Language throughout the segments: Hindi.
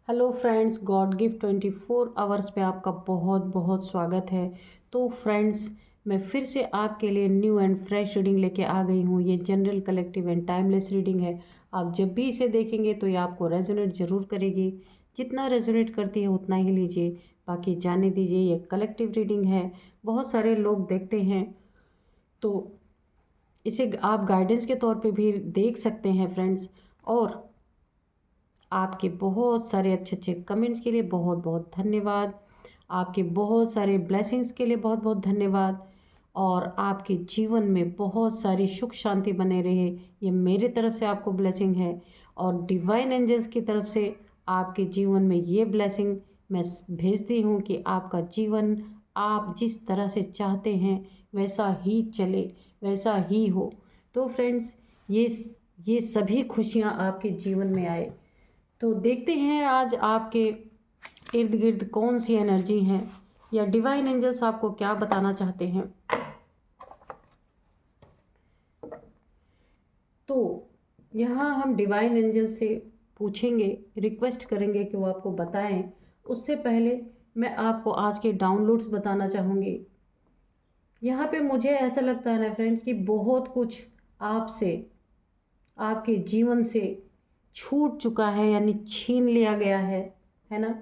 Hello friends, God gift 24 hours पे आपका बहुत बहुत स्वागत है। तो फ्रेंड्स, मैं फिर से आपके लिए न्यू एंड फ्रेश रीडिंग लेके आ गई हूँ। ये general, collective and timeless reading है। आप जब भी इसे देखेंगे तो ये आपको रेजोनेट ज़रूर करेगी। जितना रेजोनेट करती है उतना ही लीजिए, बाकी जाने दीजिए। ये कलेक्टिव रीडिंग है, बहुत सारे लोग देखते हैं तो इसे आप गाइडेंस के तौर पे भी देख सकते हैं फ्रेंड्स। और आपके बहुत सारे अच्छे अच्छे कमेंट्स के लिए बहुत बहुत धन्यवाद। आपके बहुत सारे ब्लेसिंग्स के लिए बहुत बहुत धन्यवाद। और आपके जीवन में बहुत सारी सुख शांति बने रहे, ये मेरे तरफ से आपको ब्लेसिंग है। और डिवाइन एंजल्स की तरफ से आपके जीवन में ये ब्लेसिंग मैं भेजती हूँ कि आपका जीवन आप जिस तरह से चाहते हैं वैसा ही चले, वैसा ही हो। तो फ्रेंड्स, ये सभी खुशियाँ आपके जीवन में आए। तो देखते हैं आज आपके इर्द गिर्द कौन सी एनर्जी हैं, या डिवाइन एंजल्स आपको क्या बताना चाहते हैं। तो यहाँ हम डिवाइन एंजल से पूछेंगे, रिक्वेस्ट करेंगे कि वो आपको बताएं। उससे पहले मैं आपको आज के डाउनलोड्स बताना चाहूँगी। यहाँ पे मुझे ऐसा लगता है ना फ्रेंड्स कि बहुत कुछ आपसे, आपके जीवन से छूट चुका है, यानी छीन लिया गया है ना।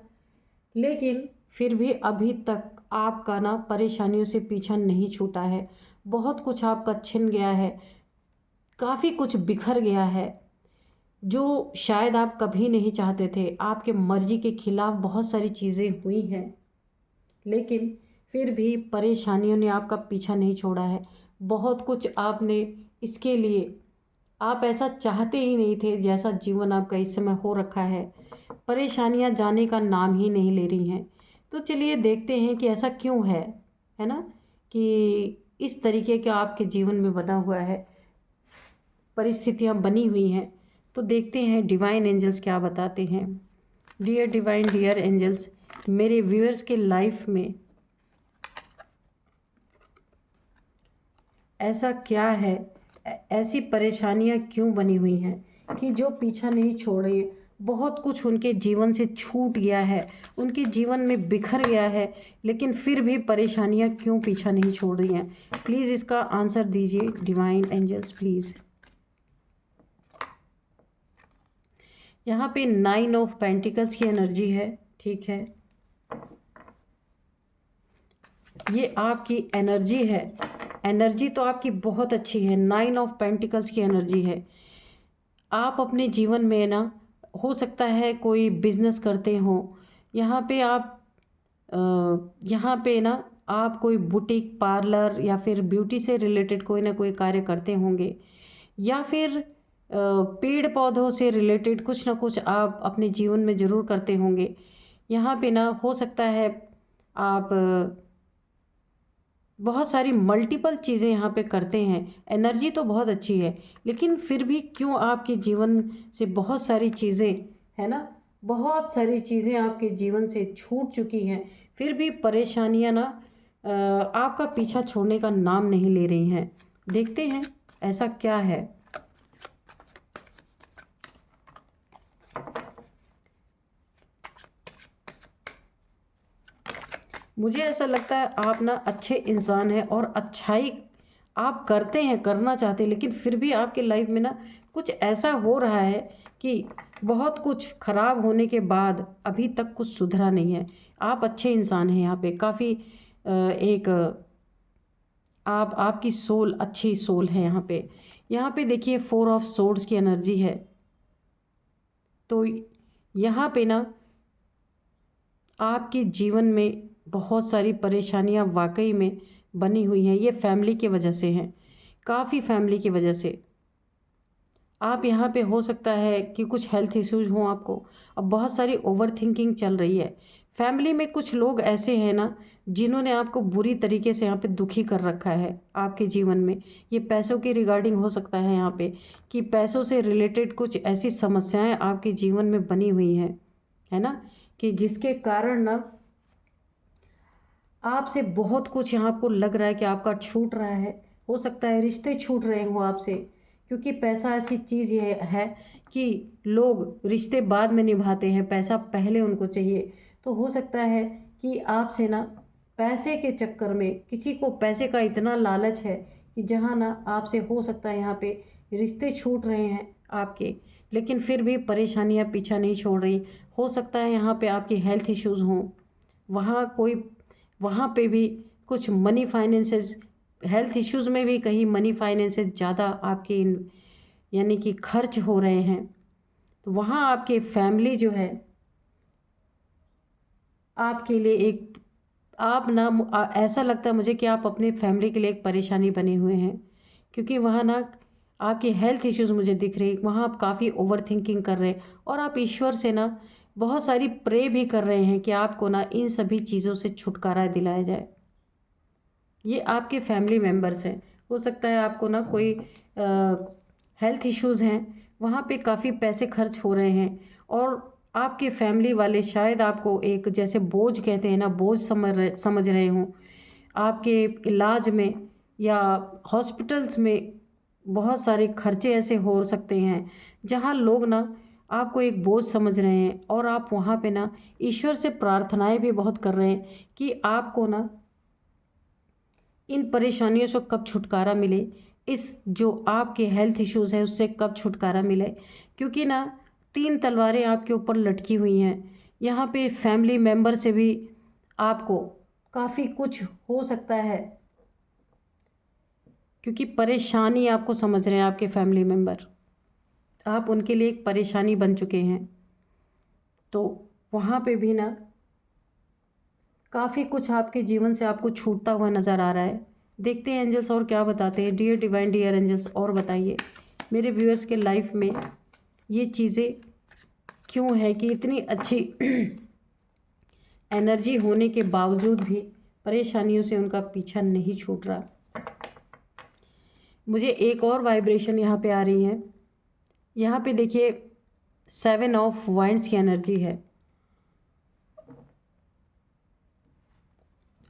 लेकिन फिर भी अभी तक आपका ना परेशानियों से पीछा नहीं छूटा है। बहुत कुछ आपका छिन गया है, काफ़ी कुछ बिखर गया है जो शायद आप कभी नहीं चाहते थे। आपके मर्जी के खिलाफ बहुत सारी चीज़ें हुई हैं, लेकिन फिर भी परेशानियों ने आपका पीछा नहीं छोड़ा है। बहुत कुछ आपने इसके लिए, आप ऐसा चाहते ही नहीं थे जैसा जीवन आपका इस समय हो रखा है। परेशानियां जाने का नाम ही नहीं ले रही हैं। तो चलिए देखते हैं कि ऐसा क्यों है ना, कि इस तरीके का आपके जीवन में बना हुआ है, परिस्थितियां बनी हुई हैं। तो देखते हैं डिवाइन एंजल्स क्या बताते हैं। डियर डिवाइन, डियर एंजल्स, मेरे व्यूअर्स के लाइफ में ऐसा क्या है, ऐसी परेशानियां क्यों बनी हुई हैं कि जो पीछा नहीं छोड़ रही है। बहुत कुछ उनके जीवन से छूट गया है, उनके जीवन में बिखर गया है, लेकिन फिर भी परेशानियां क्यों पीछा नहीं छोड़ रही हैं। प्लीज़ इसका आंसर दीजिए डिवाइन एंजल्स, प्लीज़। यहाँ पे 9 ऑफ पेंटिकल्स की एनर्जी है, ठीक है। ये आपकी एनर्जी है। एनर्जी तो आपकी बहुत अच्छी है। 9 ऑफ पेंटिकल्स की एनर्जी है। आप अपने जीवन में ना, हो सकता है कोई बिजनेस करते हो, यहाँ पे आप यहाँ पे ना आप कोई बुटीक, पार्लर या फिर ब्यूटी से रिलेटेड कोई ना कोई कार्य करते होंगे, या फिर पेड़ पौधों से रिलेटेड कुछ ना कुछ आप अपने जीवन में ज़रूर करते होंगे। यहाँ पे ना हो सकता है आप बहुत सारी मल्टीपल चीज़ें यहाँ पे करते हैं। एनर्जी तो बहुत अच्छी है, लेकिन फिर भी क्यों आपके जीवन से बहुत सारी चीज़ें, है ना, बहुत सारी चीज़ें आपके जीवन से छूट चुकी हैं। फिर भी परेशानियाँ ना आपका पीछा छोड़ने का नाम नहीं ले रही हैं। देखते हैं ऐसा क्या है। मुझे ऐसा लगता है आप ना अच्छे इंसान हैं और अच्छाई आप करते हैं, करना चाहते हैं, लेकिन फिर भी आपके लाइफ में ना कुछ ऐसा हो रहा है कि बहुत कुछ खराब होने के बाद अभी तक कुछ सुधरा नहीं है। आप अच्छे इंसान हैं, यहाँ पे काफ़ी एक आप, आपकी सोल अच्छी सोल है यहाँ पे। यहाँ पे देखिए 4 ऑफ सोर्ड्स की एनर्जी है। तो यहाँ पे ना आपके जीवन में बहुत सारी परेशानियां वाकई में बनी हुई हैं। ये फैमिली की वजह से हैं, काफ़ी फैमिली की वजह से। आप यहाँ पे हो सकता है कि कुछ हेल्थ इश्यूज हों आपको। अब बहुत सारी ओवर थिंकिंग चल रही है। फैमिली में कुछ लोग ऐसे हैं ना जिन्होंने आपको बुरी तरीके से यहाँ पे दुखी कर रखा है आपके जीवन में। ये पैसों की रिगार्डिंग हो सकता है यहाँ पे, कि पैसों से रिलेटेड कुछ ऐसी समस्याएं आपके जीवन में बनी हुई हैं, है ना, कि जिसके कारण ना आपसे बहुत कुछ यहाँ आपको लग रहा है कि आपका छूट रहा है। हो सकता है रिश्ते छूट रहे हों आपसे, क्योंकि पैसा ऐसी चीज़ ये है कि लोग रिश्ते बाद में निभाते हैं, पैसा पहले उनको चाहिए। तो हो सकता है कि आपसे ना पैसे के चक्कर में किसी को पैसे का इतना लालच है कि जहाँ ना आपसे हो सकता है यहाँ पे रिश्ते छूट रहे हैं आपके, लेकिन फिर भी परेशानियाँ पीछा नहीं छोड़ रही। हो सकता है यहाँ पे आपकी हेल्थ इश्यूज़ हों, वहाँ पे भी कुछ मनी फाइनेंसेस, हेल्थ इश्यूज़ में भी कहीं मनी फाइनेंसेस ज़्यादा आपके यानी कि खर्च हो रहे हैं। तो वहाँ आपके फैमिली जो है आपके लिए एक, आप ना ऐसा लगता है मुझे कि आप अपनी फैमिली के लिए एक परेशानी बने हुए हैं, क्योंकि वहाँ ना आपकी हेल्थ इश्यूज़ मुझे दिख रही, वहाँ आप काफ़ी ओवर थिंकिंग कर रहे हैं और आप ईश्वर से ना बहुत सारी प्रे भी कर रहे हैं कि आपको ना इन सभी चीज़ों से छुटकारा दिलाया जाए। ये आपके फैमिली मेम्बर्स हैं। हो सकता है आपको ना कोई हेल्थ इश्यूज़ हैं, वहाँ पे काफ़ी पैसे खर्च हो रहे हैं और आपके फैमिली वाले शायद आपको एक जैसे बोझ कहते हैं ना, बोझ समझ रहे हों। आपके इलाज में या हॉस्पिटल्स में बहुत सारे खर्चे ऐसे हो सकते हैं जहाँ लोग ना आपको एक बोझ समझ रहे हैं और आप वहाँ पे ना ईश्वर से प्रार्थनाएं भी बहुत कर रहे हैं कि आपको ना इन परेशानियों से कब छुटकारा मिले, इस जो आपके हेल्थ इश्यूज़ है उससे कब छुटकारा मिले, क्योंकि ना 3 तलवारें आपके ऊपर लटकी हुई हैं। यहाँ पे फैमिली मेम्बर से भी आपको काफ़ी कुछ हो सकता है, क्योंकि परेशानी आपको समझ रहे हैं आपके फैमिली मेम्बर, आप उनके लिए एक परेशानी बन चुके हैं। तो वहाँ पे भी ना काफ़ी कुछ आपके जीवन से आपको छूटता हुआ नज़र आ रहा है। देखते हैं एंजल्स और क्या बताते हैं। डियर डिवाइन, डियर एंजल्स, और बताइए मेरे व्यूअर्स के लाइफ में ये चीज़ें क्यों है कि इतनी अच्छी एनर्जी होने के बावजूद भी परेशानियों से उनका पीछा नहीं छूट रहा। मुझे एक और वाइब्रेशन यहाँ पे आ रही है। यहाँ पे देखिए 7 ऑफ वाइंड्स की एनर्जी है।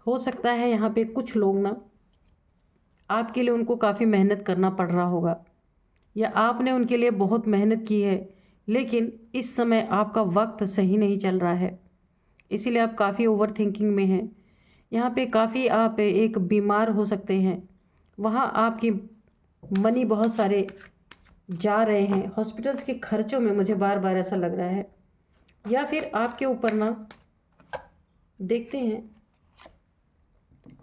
हो सकता है यहाँ पे कुछ लोग ना आपके लिए उनको काफ़ी मेहनत करना पड़ रहा होगा, या आपने उनके लिए बहुत मेहनत की है, लेकिन इस समय आपका वक्त सही नहीं चल रहा है, इसीलिए आप काफ़ी ओवर थिंकिंग में हैं। यहाँ पे काफ़ी आप एक बीमार हो सकते हैं, वहाँ आपकी मनी बहुत सारे जा रहे हैं हॉस्पिटल्स के खर्चों में, मुझे बार बार ऐसा लग रहा है। या फिर आपके ऊपर ना देखते हैं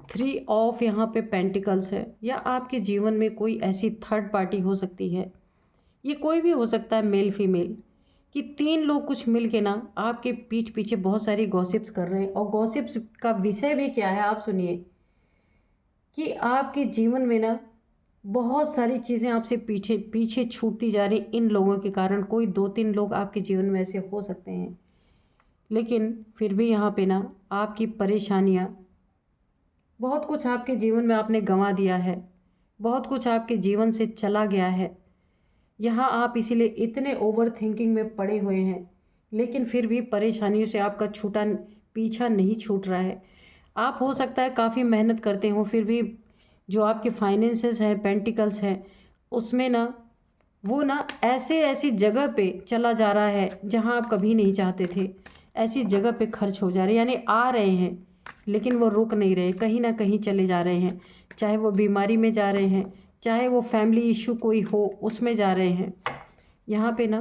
3 ऑफ यहाँ पे पेंटिकल्स है, या आपके जीवन में कोई ऐसी थर्ड पार्टी हो सकती है, ये कोई भी हो सकता है मेल फीमेल, कि 3 लोग कुछ मिल के ना आपके पीठ पीछे बहुत सारी गॉसिप्स कर रहे हैं। और गॉसिप्स का विषय भी क्या है आप सुनिए, कि आपके जीवन में ना बहुत सारी चीज़ें आपसे पीछे पीछे छूटती जा रही इन लोगों के कारण। कोई 2-3 लोग आपके जीवन में ऐसे हो सकते हैं, लेकिन फिर भी यहाँ पे ना आपकी परेशानियाँ, बहुत कुछ आपके जीवन में आपने गंवा दिया है, बहुत कुछ आपके जीवन से चला गया है। यहाँ आप इसीलिए इतने ओवर थिंकिंग में पड़े हुए हैं, लेकिन फिर भी परेशानियों से आपका पीछा नहीं छूट रहा है। आप हो सकता है काफ़ी मेहनत करते हो, फिर भी जो आपके फाइनेंसेस हैं, पेंटिकल्स हैं, उसमें ना वो ना ऐसी जगह पे चला जा रहा है जहाँ आप कभी नहीं चाहते थे। ऐसी जगह पे खर्च हो जा रहे हैं, यानी आ रहे हैं लेकिन वो रुक नहीं रहे, कहीं ना कहीं चले जा रहे हैं। चाहे वो बीमारी में जा रहे हैं, चाहे वो फैमिली इशू कोई हो उसमें जा रहे हैं। यहाँ पे ना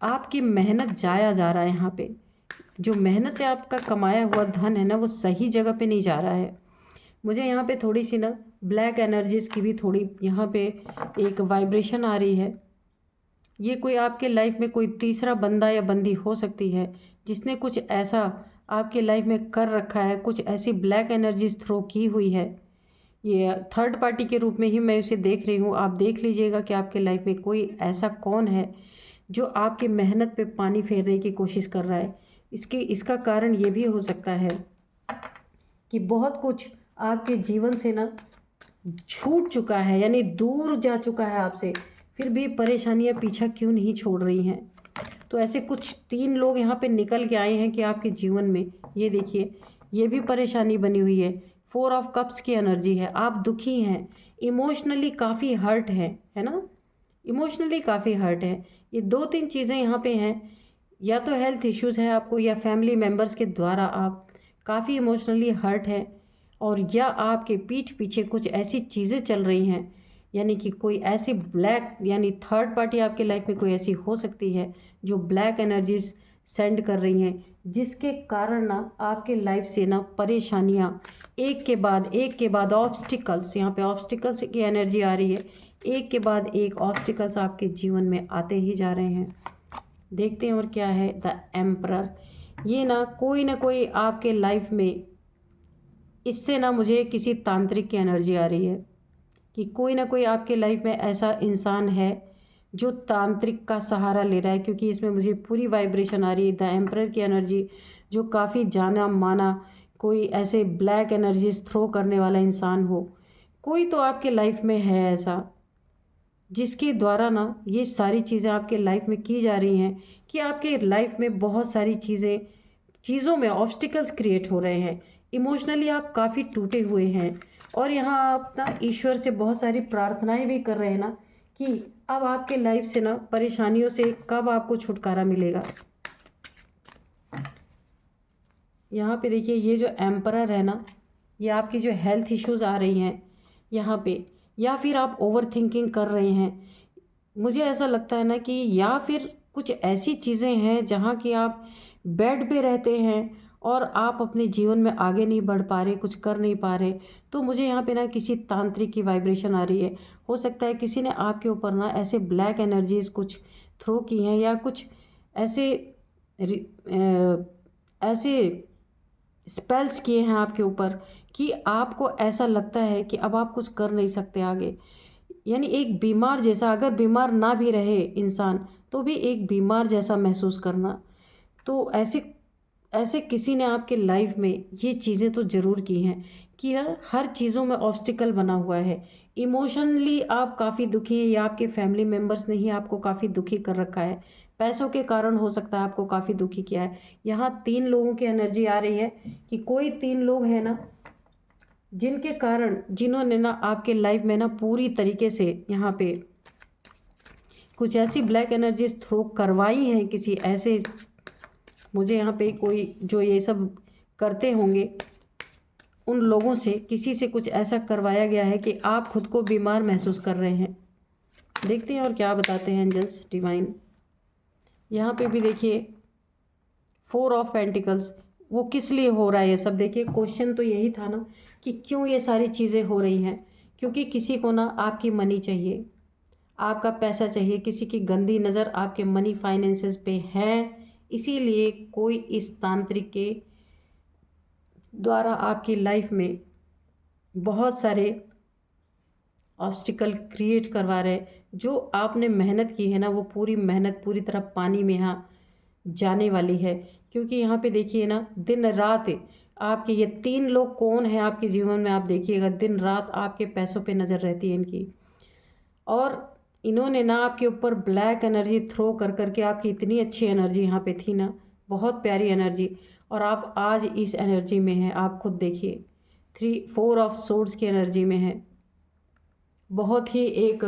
आपकी मेहनत जाया जा रहा है। यहाँ पे जो मेहनत से आपका कमाया हुआ धन है ना, वो सही जगह पे नहीं जा रहा है। मुझे यहाँ पे थोड़ी सी ना ब्लैक एनर्जीज़ की भी थोड़ी यहाँ पे एक वाइब्रेशन आ रही है। ये कोई आपके लाइफ में कोई तीसरा बंदा या बंदी हो सकती है जिसने कुछ ऐसा आपके लाइफ में कर रखा है, कुछ ऐसी ब्लैक एनर्जीज थ्रो की हुई है। ये थर्ड पार्टी के रूप में ही मैं उसे देख रही हूँ। आप देख लीजिएगा कि आपके लाइफ में कोई ऐसा कौन है जो आपकी मेहनत पे पानी फेरने की कोशिश कर रहा है। इसका कारण ये भी हो सकता है कि बहुत कुछ आपके जीवन से ना छूट चुका है, यानी दूर जा चुका है आपसे, फिर भी परेशानियां पीछा क्यों नहीं छोड़ रही हैं। तो ऐसे कुछ 3 लोग यहाँ पे निकल के आए हैं कि आपके जीवन में ये देखिए, ये भी परेशानी बनी हुई है। 4 ऑफ कप्स की एनर्जी है। आप दुखी हैं, इमोशनली काफ़ी हर्ट हैं, है ना, इमोशनली काफ़ी हर्ट है। ये 2-3 चीज़ें यहाँ पे हैं, या तो हेल्थ इश्यूज़ है आपको, या फैमिली मेम्बर्स के द्वारा आप काफ़ी इमोशनली हर्ट हैं, और या आपके पीठ पीछे कुछ ऐसी चीज़ें चल रही हैं, यानी कि कोई ऐसी ब्लैक, यानी थर्ड पार्टी आपकी लाइफ में कोई ऐसी हो सकती है जो ब्लैक एनर्जीज सेंड कर रही हैं, जिसके कारण ना आपके लाइफ से ना परेशानियाँ एक के बाद ऑब्स्टिकल्स, यहाँ पे ऑब्स्टिकल्स की एनर्जी आ रही है, एक के बाद एक ऑब्स्टिकल्स आपके जीवन में आते ही जा रहे हैं। देखते हैं और क्या है द एम्परर। ये ना कोई आपके लाइफ में, इससे ना मुझे किसी तांत्रिक की एनर्जी आ रही है कि कोई ना कोई आपके लाइफ में ऐसा इंसान है जो तांत्रिक का सहारा ले रहा है, क्योंकि इसमें मुझे पूरी वाइब्रेशन आ रही है द एम्परर की एनर्जी, जो काफ़ी जाना माना कोई ऐसे ब्लैक एनर्जीज थ्रो करने वाला इंसान हो। कोई तो आपके लाइफ में है ऐसा, जिसके द्वारा ना ये सारी चीज़ें आपके लाइफ में की जा रही हैं, कि आपके लाइफ में बहुत सारी चीज़ों में ऑब्स्टिकल्स क्रिएट हो रहे हैं। इमोशनली आप काफ़ी टूटे हुए हैं, और यहाँ आप ना ईश्वर से बहुत सारी प्रार्थनाएं भी कर रहे हैं ना, कि अब आपके लाइफ से ना परेशानियों से कब आपको छुटकारा मिलेगा। यहाँ पे देखिए, ये जो एम्परर है ना, ये आपकी जो हेल्थ इश्यूज़ आ रही हैं यहाँ पे, या फिर आप ओवर थिंकिंग कर रहे हैं, मुझे ऐसा लगता है ना कि या फिर कुछ ऐसी चीज़ें हैं जहाँ कि आप बेड पे रहते हैं और आप अपने जीवन में आगे नहीं बढ़ पा रहे, कुछ कर नहीं पा रहे। तो मुझे यहाँ पे ना किसी तांत्रिक की वाइब्रेशन आ रही है। हो सकता है किसी ने आपके ऊपर ना ऐसे ब्लैक एनर्जीज कुछ थ्रो की हैं, या कुछ ऐसे ऐसे स्पेल्स किए हैं आपके ऊपर, कि आपको ऐसा लगता है कि अब आप कुछ कर नहीं सकते आगे। यानी एक बीमार जैसा, अगर बीमार ना भी रहे इंसान तो भी एक बीमार जैसा महसूस करना। तो ऐसे ऐसे किसी ने आपके लाइफ में ये चीज़ें तो ज़रूर की हैं, कि ना हर चीज़ों में ऑब्स्टिकल बना हुआ है। इमोशनली आप काफ़ी दुखी हैं, या आपके फैमिली मेम्बर्स ने ही आपको काफ़ी दुखी कर रखा है, पैसों के कारण हो सकता है आपको काफ़ी दुखी किया है। यहाँ 3 लोगों की एनर्जी आ रही है, कि कोई 3 लोग हैं ना, जिनके कारण, जिन्होंने ना आपके लाइफ में ना पूरी तरीके से यहाँ पे कुछ ऐसी ब्लैक एनर्जीज थ्रो करवाई हैं, किसी ऐसे, मुझे यहाँ पे कोई जो ये सब करते होंगे उन लोगों से, किसी से कुछ ऐसा करवाया गया है कि आप खुद को बीमार महसूस कर रहे हैं। देखते हैं और क्या बताते हैं एंजल्स डिवाइन। यहाँ पे भी देखिए 4 ऑफ पेंटिकल्स, वो किस लिए हो रहा है ये सब। देखिए क्वेश्चन तो यही था ना, कि क्यों ये सारी चीज़ें हो रही हैं, क्योंकि किसी को ना आपकी मनी चाहिए, आपका पैसा चाहिए, किसी की गंदी नज़र आपके मनी फाइनेंसेस पे है, इसीलिए कोई इस तांत्रिक के द्वारा आपकी लाइफ में बहुत सारे ऑब्स्टिकल क्रिएट करवा रहे हैं। जो आपने मेहनत की है ना, वो पूरी मेहनत पूरी तरह पानी में यहाँ जाने वाली है। क्योंकि यहाँ पे देखिए ना, दिन रात आपके ये 3 लोग कौन है आपके जीवन में, आप देखिएगा दिन रात आपके पैसों पे नज़र रहती है इनकी, और इन्होंने ना आपके ऊपर ब्लैक एनर्जी थ्रो कर करके, आपकी इतनी अच्छी एनर्जी यहाँ पे थी ना, बहुत प्यारी एनर्जी, और आप आज इस एनर्जी में हैं। आप खुद देखिए 4 ऑफ सोर्ड्स की एनर्जी में है, बहुत ही एक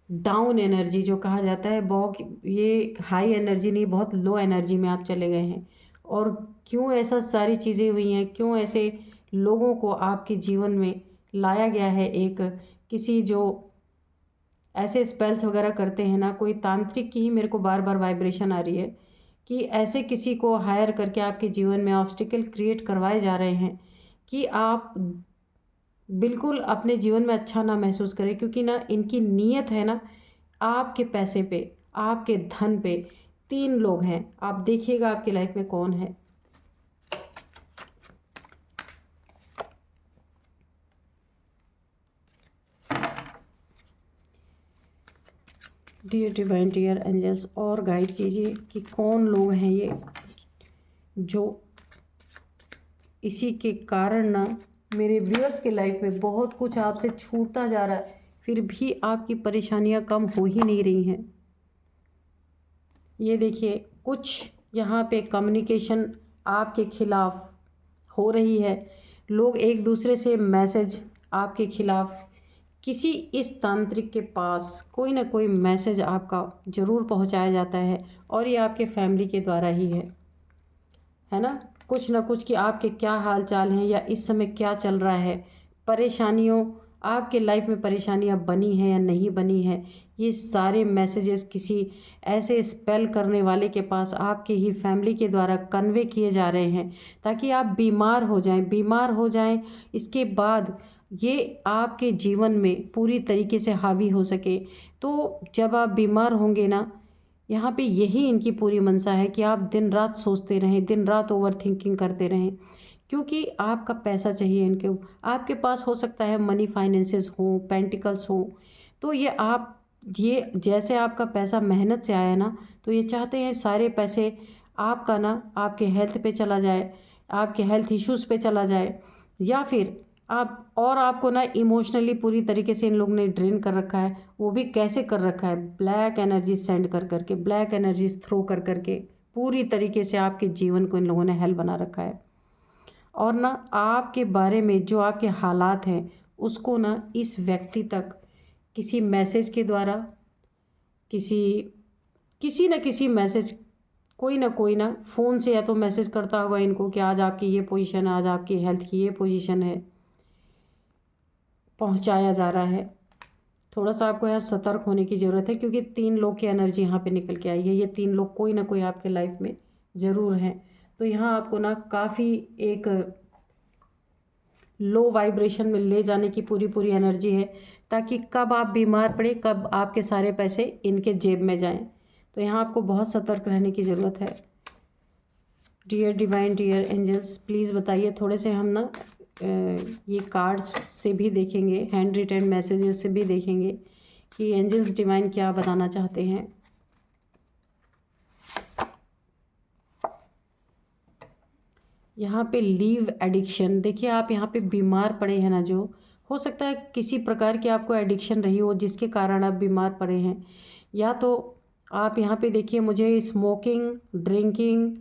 डाउन एनर्जी जो कहा जाता है, बहुत ये हाई एनर्जी नहीं, बहुत लो एनर्जी में आप चले गए हैं। और क्यों ऐसा सारी चीज़ें हुई हैं, क्यों ऐसे लोगों को आपके जीवन में लाया गया है, एक किसी जो ऐसे स्पेल्स वगैरह करते हैं ना, कोई तांत्रिक की ही मेरे को बार बार वाइब्रेशन आ रही है, कि ऐसे किसी को हायर करके आपके जीवन में ऑब्स्टिकल क्रिएट करवाए जा रहे हैं, कि आप बिल्कुल अपने जीवन में अच्छा ना महसूस करें। क्योंकि ना इनकी नीयत है ना आपके पैसे पे, आपके धन पे। 3 लोग हैं, आप देखिएगा आपकी लाइफ में कौन है। डियर डिवाइन, डियर एंजल्स, और गाइड कीजिए कि कौन लोग हैं ये, जो इसी के कारण ना मेरे व्यूअर्स के लाइफ में बहुत कुछ आपसे छूटता जा रहा है, फिर भी आपकी परेशानियां कम हो ही नहीं रही हैं। ये देखिए, कुछ यहाँ पे कम्युनिकेशन आपके खिलाफ हो रही है, लोग एक दूसरे से मैसेज आपके खिलाफ, किसी इस तांत्रिक के पास कोई ना कोई मैसेज आपका ज़रूर पहुंचाया जाता है, और ये आपके फैमिली के द्वारा ही है ना। कुछ ना कुछ कि आपके क्या हाल चाल हैं या इस समय क्या चल रहा है, परेशानियों, आपके लाइफ में परेशानियां बनी हैं या नहीं बनी है, ये सारे मैसेजेस किसी ऐसे स्पेल करने वाले के पास आपके ही फैमिली के द्वारा कन्वे किए जा रहे हैं, ताकि आप बीमार हो जाएं। इसके बाद ये आपके जीवन में पूरी तरीके से हावी हो सके। तो जब आप बीमार होंगे ना, यहाँ पे यही इनकी पूरी मंशा है कि आप दिन रात सोचते रहें, दिन रात ओवर थिंकिंग करते रहें, क्योंकि आपका पैसा चाहिए इनके। आपके पास हो सकता है मनी फाइनेंसेस हो, पेंटिकल्स हो, तो ये जैसे आपका पैसा मेहनत से आया ना, तो ये चाहते हैं सारे पैसे आपका ना आपके हेल्थ पे चला जाए, आपके हेल्थ इश्यूज़ पे चला जाए, या फिर आपको ना इमोशनली पूरी तरीके से इन लोगों ने ड्रेन कर रखा है। वो भी कैसे कर रखा है, ब्लैक एनर्जी सेंड कर करके, ब्लैक एनर्जी थ्रो कर करके पूरी तरीके से आपके जीवन को इन लोगों ने हेल बना रखा है। और ना आपके बारे में जो आपके हालात हैं उसको ना इस व्यक्ति तक किसी मैसेज के द्वारा, किसी किसी न किसी मैसेज, कोई ना फ़ोन से या तो मैसेज करता होगा इनको कि आज आपकी ये पोजीशन है, आज आपकी हेल्थ की ये पोजीशन है, पहुंचाया जा रहा है। थोड़ा सा आपको यहाँ सतर्क होने की ज़रूरत है, क्योंकि 3 लोग की एनर्जी यहाँ पे निकल के आई है। ये 3 लोग कोई ना कोई आपके लाइफ में ज़रूर हैं। तो यहाँ आपको ना काफ़ी एक लो वाइब्रेशन में ले जाने की पूरी पूरी एनर्जी है, ताकि कब आप बीमार पड़े, कब आपके सारे पैसे इनके जेब में जाएं। तो यहाँ आपको बहुत सतर्क रहने की ज़रूरत है। Dear divine, dear angels, please बताइए। थोड़े से हम ना ये कार्ड्स से भी देखेंगे, हैंड रिटन मैसेजेस से भी देखेंगे कि एंजल्स डिवाइन क्या बताना चाहते हैं। यहाँ पे लीव एडिक्शन, देखिए आप यहाँ पे बीमार पड़े हैं ना, जो हो सकता है किसी प्रकार की आपको एडिक्शन रही हो जिसके कारण आप बीमार पड़े हैं, या तो आप यहाँ पे देखिए मुझे स्मोकिंग, ड्रिंकिंग,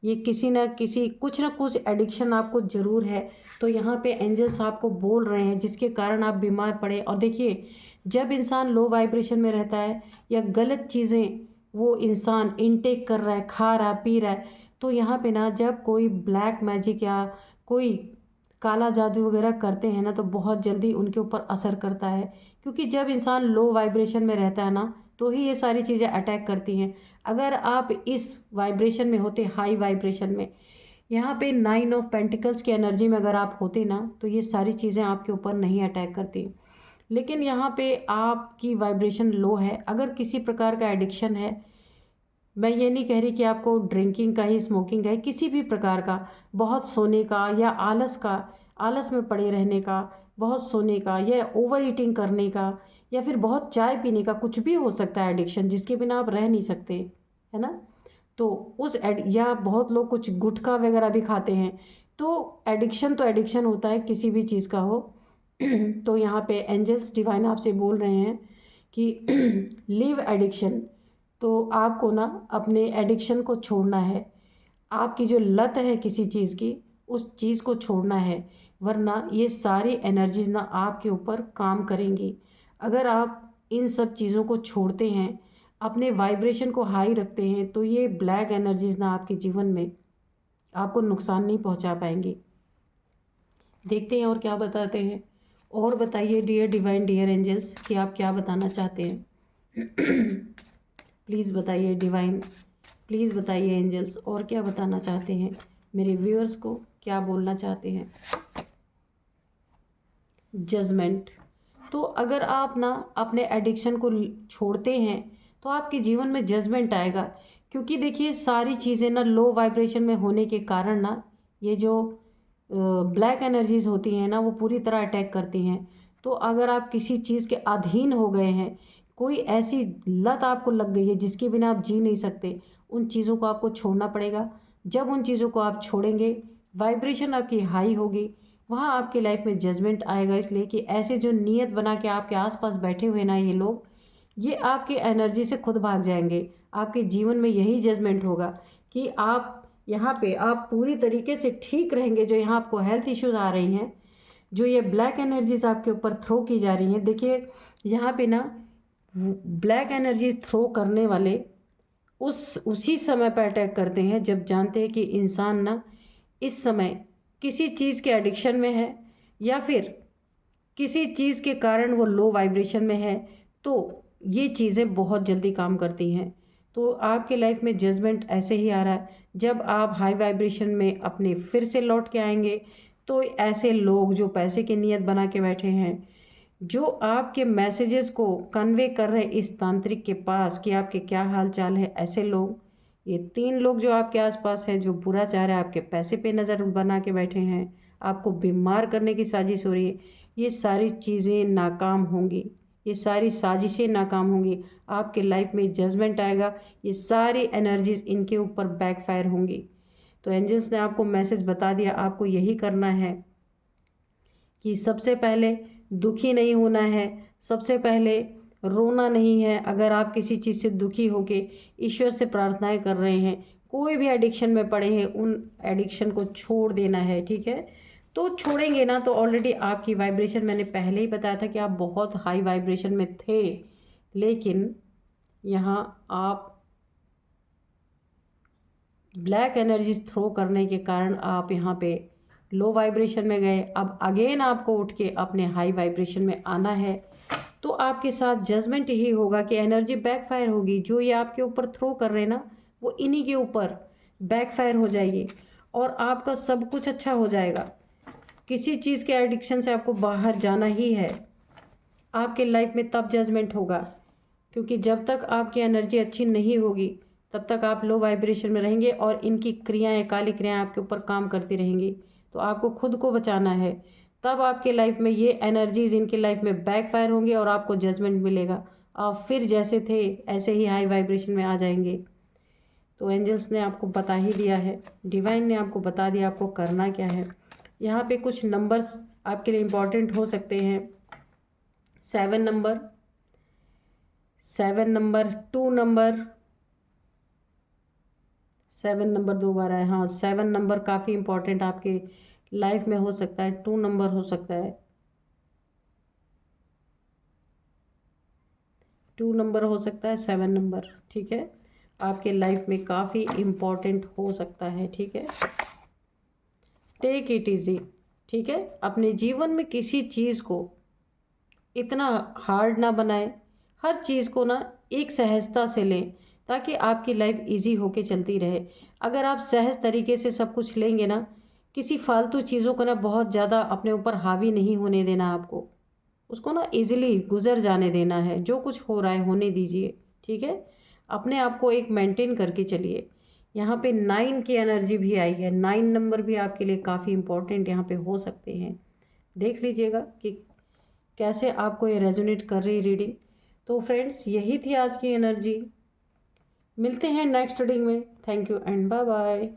ये किसी ना किसी कुछ ना कुछ एडिक्शन आपको ज़रूर है। तो यहाँ पे एंजल्स आपको बोल रहे हैं जिसके कारण आप बीमार पड़े। और देखिए जब इंसान लो वाइब्रेशन में रहता है या गलत चीज़ें वो इंसान इनटेक कर रहा है, खा रहा है, पी रहा है, तो यहाँ पे ना जब कोई ब्लैक मैजिक या कोई काला जादू वगैरह करते हैं ना, तो बहुत जल्दी उनके ऊपर असर करता है, क्योंकि जब इंसान लो वाइब्रेशन में रहता है ना, तो ही ये सारी चीज़ें अटैक करती हैं। अगर आप इस वाइब्रेशन में होते, हाई वाइब्रेशन में, यहाँ पे 9 ऑफ पेंटिकल्स की एनर्जी में अगर आप होते ना, तो ये सारी चीज़ें आपके ऊपर नहीं अटैक करती। लेकिन यहाँ पे आपकी वाइब्रेशन लो है। अगर किसी प्रकार का एडिक्शन है, मैं ये नहीं कह रही कि आपको ड्रिंकिंग का ही, स्मोकिंग का ही, किसी भी प्रकार का, बहुत सोने का या आलस में पड़े रहने का, बहुत सोने का या ओवर ईटिंग करने का, या फिर बहुत चाय पीने का, कुछ भी हो सकता है एडिक्शन जिसके बिना आप रह नहीं सकते, है ना। तो या बहुत लोग कुछ गुटखा वगैरह भी खाते हैं। तो एडिक्शन होता है, किसी भी चीज़ का हो। तो यहाँ पे एंजल्स डिवाइन आपसे बोल रहे हैं कि लिव एडिक्शन। तो आपको ना अपने एडिक्शन को छोड़ना है। आपकी जो लत है किसी चीज़ की, उस चीज़ को छोड़ना है, वरना ये सारी एनर्जीज ना आपके ऊपर काम करेंगी। अगर आप इन सब चीज़ों को छोड़ते हैं, अपने वाइब्रेशन को हाई रखते हैं, तो ये ब्लैक एनर्जीज ना आपके जीवन में आपको नुकसान नहीं पहुंचा पाएंगी। देखते हैं और क्या बताते हैं। और बताइए डियर डिवाइन, डियर एंजल्स, कि आप क्या बताना चाहते हैं। प्लीज़ बताइए डिवाइन, प्लीज़ बताइए एंजल्स, और क्या बताना चाहते हैं, मेरे व्यूअर्स को क्या बोलना चाहते हैं। जजमेंट। तो अगर आप ना अपने एडिक्शन को छोड़ते हैं, तो आपके जीवन में जजमेंट आएगा, क्योंकि देखिए सारी चीज़ें ना लो वाइब्रेशन में होने के कारण ना, ये जो ब्लैक एनर्जीज होती हैं ना, वो पूरी तरह अटैक करती हैं। तो अगर आप किसी चीज़ के अधीन हो गए हैं, कोई ऐसी लत आपको लग गई है जिसके बिना आप जी नहीं सकते, उन चीज़ों को आपको छोड़ना पड़ेगा। जब उन चीज़ों को आप छोड़ेंगे, वाइब्रेशन आपकी हाई होगी, वहाँ आपके लाइफ में जजमेंट आएगा। इसलिए कि ऐसे जो नीयत बना के आपके आसपास बैठे हुए ना ये लोग, ये आपकी एनर्जी से खुद भाग जाएंगे। आपके जीवन में यही जजमेंट होगा कि आप यहाँ पे आप पूरी तरीके से ठीक रहेंगे। जो यहाँ आपको हेल्थ इश्यूज आ रही हैं, जो ये ब्लैक एनर्जीज आपके ऊपर थ्रो की जा रही हैं, देखिए यहाँ पे ना ब्लैक एनर्जीज थ्रो करने वाले उसी समय पर अटैक करते हैं जब जानते हैं कि इंसान ना इस समय किसी चीज़ के एडिक्शन में है या फिर किसी चीज़ के कारण वो लो वाइब्रेशन में है। तो ये चीज़ें बहुत जल्दी काम करती हैं। तो आपके लाइफ में जजमेंट ऐसे ही आ रहा है, जब आप हाई वाइब्रेशन में अपने फिर से लौट के आएंगे तो ऐसे लोग जो पैसे की नीयत बना के बैठे हैं, जो आपके मैसेजेस को कन्वे कर रहे हैं इस तांत्रिक के पास कि आपके क्या हाल चाल है, ऐसे लोग, ये 3 लोग जो आपके आसपास हैं, जो बुरा चाह रहे हैं, आपके पैसे पे नज़र बना के बैठे हैं, आपको बीमार करने की साजिश हो रही है, ये सारी चीज़ें नाकाम होंगी, ये सारी साजिशें नाकाम होंगी। आपके लाइफ में जजमेंट आएगा, ये सारी एनर्जीज इनके ऊपर बैकफायर होंगी। तो एंजल्स ने आपको मैसेज बता दिया, आपको यही करना है कि सबसे पहले दुखी नहीं होना है, सबसे पहले रोना नहीं है। अगर आप किसी चीज़ से दुखी होके ईश्वर से प्रार्थनाएं कर रहे हैं, कोई भी एडिक्शन में पड़े हैं, उन एडिक्शन को छोड़ देना है, ठीक है। तो छोड़ेंगे ना तो ऑलरेडी आपकी वाइब्रेशन, मैंने पहले ही बताया था कि आप बहुत हाई वाइब्रेशन में थे, लेकिन यहाँ आप ब्लैक एनर्जी थ्रो करने के कारण आप यहाँ पे लो वाइब्रेशन में गए। अब अगेन आपको उठ के अपने हाई वाइब्रेशन में आना है। तो आपके साथ जजमेंट यही होगा कि एनर्जी बैकफायर होगी। जो ये आपके ऊपर थ्रो कर रहे हैं ना, वो इन्हीं के ऊपर बैकफायर हो जाएगी और आपका सब कुछ अच्छा हो जाएगा। किसी चीज़ के एडिक्शन से आपको बाहर जाना ही है। आपके लाइफ में तब जजमेंट होगा, क्योंकि जब तक आपकी एनर्जी अच्छी नहीं होगी तब तक आप लो वाइब्रेशन में रहेंगे और इनकी क्रियाएं, काली क्रियाएं आपके ऊपर काम करती रहेंगी। तो आपको खुद को बचाना है। तब आपके लाइफ में ये एनर्जीज इनके लाइफ में बैकफायर होंगी और आपको जजमेंट मिलेगा। आप फिर जैसे थे ऐसे ही हाई वाइब्रेशन में आ जाएंगे। तो एंजल्स ने आपको बता ही दिया है, डिवाइन ने आपको बता दिया आपको करना क्या है। यहाँ पे कुछ नंबर्स आपके लिए इम्पॉर्टेंट हो सकते हैं। 7 नंबर, 7 नंबर, 2 नंबर, 7 नंबर 2 बार आया। हाँ, 7 नंबर काफ़ी इम्पोर्टेंट आपके लाइफ में हो सकता है। 2 नंबर हो सकता है, 2 नंबर हो सकता है, 7 नंबर, ठीक है, आपके लाइफ में काफ़ी इम्पोर्टेंट हो सकता है, ठीक है। टेक इट इजी, ठीक है। अपने जीवन में किसी चीज़ को इतना हार्ड ना बनाए, हर चीज़ को ना एक सहजता से लें ताकि आपकी लाइफ इजी होके चलती रहे। अगर आप सहज तरीके से सब कुछ लेंगे ना, किसी फालतू चीज़ों को ना बहुत ज़्यादा अपने ऊपर हावी नहीं होने देना, आपको उसको ना इजीली गुजर जाने देना है। जो कुछ हो रहा है होने दीजिए, ठीक है। अपने आप को एक मेंटेन करके चलिए। यहाँ पे 9 की एनर्जी भी आई है। 9 नंबर भी आपके लिए काफ़ी इम्पोर्टेंट यहाँ पे हो सकते हैं। देख लीजिएगा कि कैसे आपको ये रेजोनेट कर रही रीडिंग। तो फ्रेंड्स, यही थी आज की एनर्जी। मिलते हैं नेक्स्ट रीडिंग में। Thank you and bye bye.